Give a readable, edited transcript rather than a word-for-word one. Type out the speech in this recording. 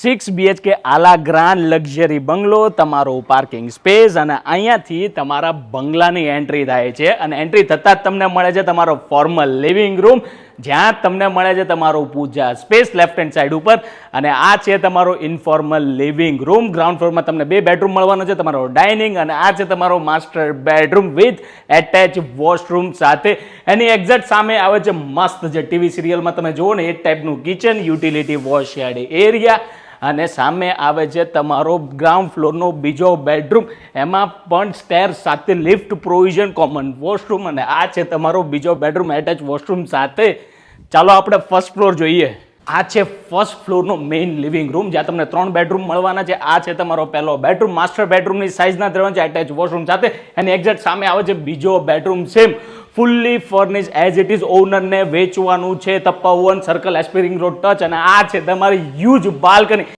6 BHK આલા grand luxury બંગલો, તમારો parking space અને અહીંયાથી તમારા બંગલાની એન્ટ્રી થાય છે અને એન્ટ્રી થતાં જ તમને મળે છે તમારો ફોર્મલ લિવિંગ રૂમ, જ્યાં તમને મળે છે તમારો પૂજા સ્પેસ લેફ્ટ હેન્ડ સાઈડ ઉપર અને આ છે તમારો ઇન્ફોર્મલ લિવિંગ રૂમ. ગ્રાઉન્ડ ફ્લોરમાં તમને 2 બેડરૂમ મળવાનો છે, તમારો ડાઇનિંગ અને આ છે તમારો master bedroom with attach washroom સાથે. એની એક્ઝેક્ટ સામે આવે છે મસ્ત જે ટીવી સિરિયલમાં તમે જુઓ ને એ ટાઈપનું કિચન, યુટિલિટી વોશયાર્ડ એરિયા અને સામે આવે છે તમારો ગ્રાઉન્ડ ફ્લોરનો બીજો બેડરૂમ, એમાં પણ સ્ટેર સાથે લિફ્ટ પ્રોવિઝન, કોમન વોશરૂમ અને આ છે તમારો બીજો બેડરૂમ એટેચ વોશરૂમ સાથે. ચાલો આપણે ફર્સ્ટ ફ્લોર જોઈએ. આ છે ફર્સ્ટ ફ્લોરનો મેઇન લિવિંગ રૂમ, જ્યાં તમને 3 બેડરૂમ મળવાના છે. આ છે તમારો પહેલો બેડરૂમ, માસ્ટર બેડરૂમની સાઇઝના દરવાજા એટેચ વોશરૂમ સાથે. એની એક્ઝેક્ટ સામે આવે છે બીજો bedroom, same fully furnish as it is, ઓનરને વેચવાનું છે. તપ્પા 1 સર્કલ એસ્પિરિંગ રોડ ટચ અને આ છે તમારી હ્યુજ બાલ્કની.